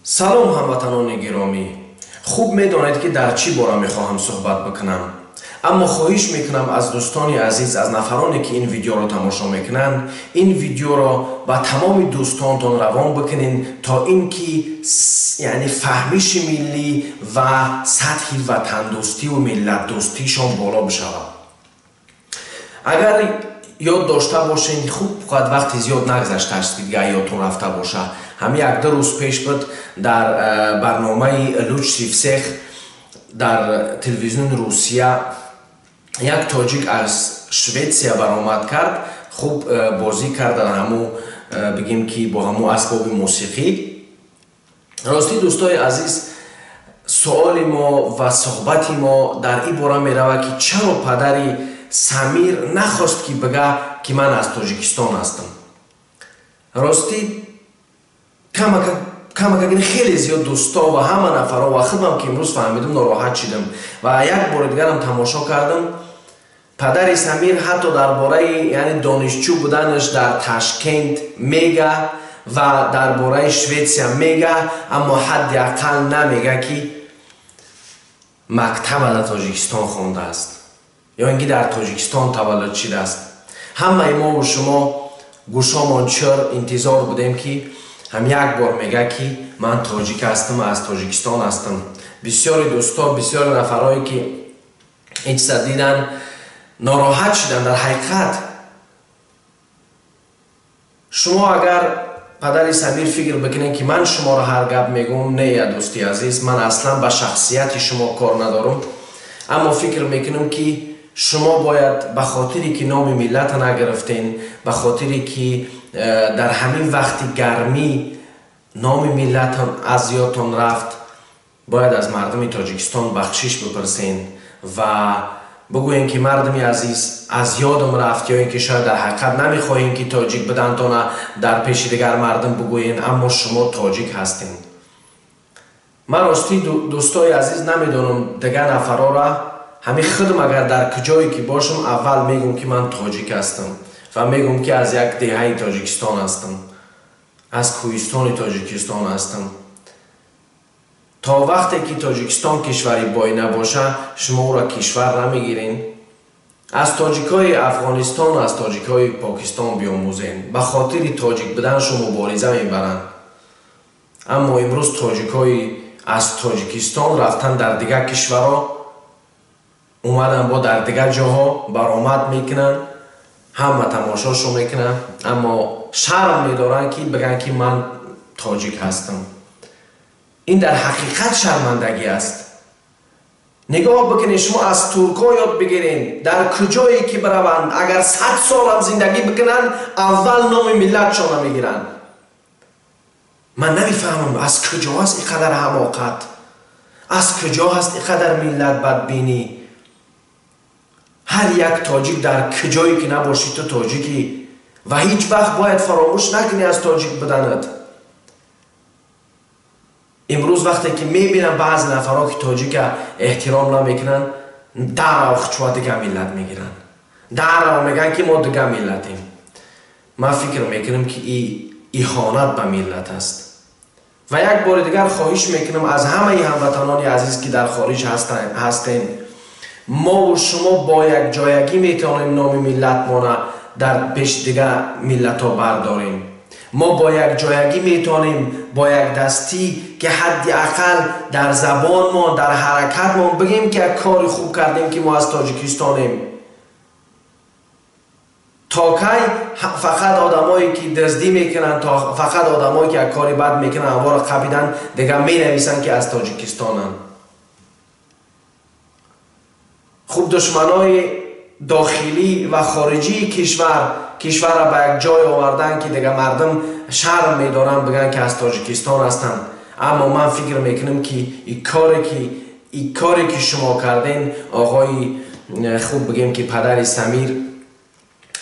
سلام هموطنان گرامی. خوب میدانید که در چی باره میخواهم صحبت بکنم، اما خواهش میکنم از دوستان عزیز، از نفرانی که این ویدیو را تماشا میکنند، این ویدیو را با تمام دوستانتان روان بکنین تا اینکه یعنی فهمش ملی و سطح وطن دوستی و ملت دوستیشان بالا بشود. اگر یاد داشته باشین، خوب فقط وقتی زیاد نگذشته است دیگه یادتون رفته باشه. همین یک دو روز پیش بود در برنامه لوچ سیفسخ در تلویزیون روسیه یک تاجیک از شویتسیا برآمد کرد. خوب بازی کرد در همو بگیم که با همو اسباب موسیقی. راستی دوستای عزیز، سوال ما و صحبت ما در این باره می رود که چرا پدری سمیر نخواست که بگه که من از تاجیکستان هستم. راستی کم خیلی زیاد دوستا و همه نفرها و خودم که امروز فهمیدم ناراحت شدم و یک بار دیگر هم تماشا کردم. پدر سمیر حتی درباره یعنی دانشجو بودنش در تاشکند میگه و درباره شویتسیا میگه، اما حداقل نمیگه که مکتب در تاجیکستان خوانده است یا اینکه در تاجیکستان تولد شده است. همه ما و شما گوشامان چر انتظار بودیم که هم یک بار میگه که من تاجیک هستم، از تاجیکستان هستم. بسیاری دوستا، بسیاری نفرهایی که این چیز دیدن ناراحت شدن. در حقیقت شما اگر پدر سمیر فکر بکنین که من شما را هر گپ میگم، نه یا دوستی عزیز، من اصلا به شخصیت شما کار ندارم، اما فکر میکنم که شما باید به خاطری که نام ملت نگرفتین، به خاطری که در همین وقت گرمی نام ملت از یادتان رفت، باید از مردم تاجیکستان بخشش بپرسین و بگوین که مردم عزیز از یادم رفت، یا اینکه شاید در حقیقت نمیخواین که تاجیک بدنتان در پیش دیگر مردم بگوین، اما شما تاجیک هستین. من راستی دوستای عزیز نمیدونم دیگر نفرها را، همین خودم اگر در کجایی که باشم اول میگم که من تاجیک هستم و میگم که از یک دهه تاجیکستان هستم، از کوهستان تاجیکستان هستم. تا وقتی که تاجیکستان کشوری بای نباشه شما او را کشور نمیگیرین. از تاجیکای افغانستان، از تاجیکای پاکستان بیاموزین، به خاطر تاجیک بدنشون مبارزه میبرن، اما امروز تاجیکای از تاجیکستان رفتن در دیگر کشورها، اومدن با در دیگر جاها برآمد میکنن، همه تماشاشو میکنن، اما شرم میدارن که بگن که من تاجیک هستم. این در حقیقت شرمندگی است. نگاه بکنید، شما از ترکا یاد بگیرین، در کجایی که بروند اگر 100 سال هم زندگی بکنن اول نام ملتشان میگیرن. من نمیفهمم از کجا هست اینقدر حماقت، از کجا هست اینقدر ملت بدبینی. هر یک تاجیک در کجایی که نباشی تو تاجیکی و هیچ وقت باید فراموش نکنی از تاجیک بدنت. امروز وقتی که میبینم بعض نفرها که تاجیک احترام نمیکنن، در آخچوات دیگه ملت میگیرن، در میگن که ما دیگه ملتیم. من فکر میکنم که این اهانت به ملت است. و یک بار دیگر خواهش میکنم از همه هموطنان عزیز که در خارج هستین، ما و شما با یک جایگی میتونیم نام ملت ما در پیش دیگه ملت ها برداریم. ما با یک جایگی میتونیم با یک دستی که حداقل در زبان ما، در حرکت ما بگیم که یک کار خوب کردیم که ما از تاجیکستانیم. تا کی فقط آدمایی که دزدی میکنن، تا فقط آدمایی که یک کاری بد میکنن اوار قبیدن دیگه مینویسن که از تاجیکستانن. خوب دشمنای داخلی و خارجی کشور را به یک جای آوردن که دیگه مردم شرم میدارن بگن که از تاجیکستان هستن. اما من فکر میکنم که این کاری که شما کردین آقای خوب بگیم که پدر سمیر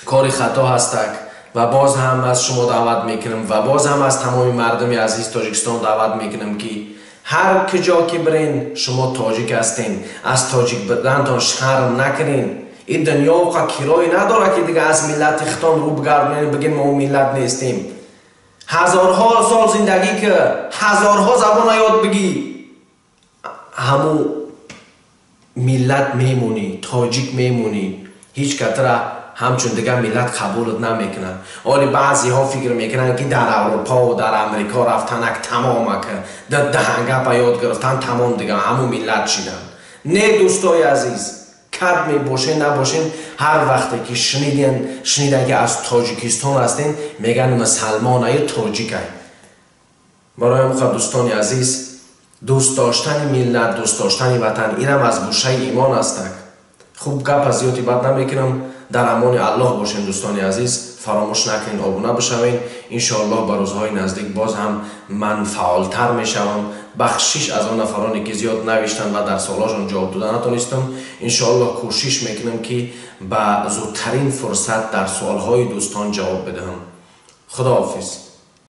کار خطا هستک و باز هم از شما دعوت میکنم و باز هم از تمام مردم عزیز تاجیکستان دعوت میکنم که هر کجا که برین شما تاجیک هستین، از تاجیک بدنتان شرم نکنین. این دنیا و کرای نداره که دیگه از ملت اختان رو بگردونین بگین ما ملت نیستیم. هزارها سال زندگی که هزارها زبان یاد بگی همو ملت میمونی، تاجیک میمونی، هیچ کتره همچون دیگه ملت قبولت نمیکنه. ولی بعضی ها فکر میکنن که در اروپا و در امریکا رفتنک تمامه که در دهنگه یاد گرفتن تمام دیگه همو ملت شدن. نه دوستای عزیز، کرد می باشین نباشین، هر وقتی که شنیدن که از تاجیکستان هستین میگن مسلمان های تاجیک های. برای مخواه دوستان عزیز، دوست داشتن ملت، دوست داشتن وطن اینم از گوشه ایمان است. خوب گپ از زیادی بد نمیکنم. در امان الله باشین دوستان عزیز. فراموش نکنین آبونه بشوین. انشاءالله به روزهای نزدیک باز هم من فعالتر میشوم. بخشش از آن نفرانی که زیاد نوشتن و در سوالاشون جواب دادن نتونستم، انشاءالله کوشش میکنم که به زودترین فرصت در سوالهای دوستان جواب بدهم. خداحافظ.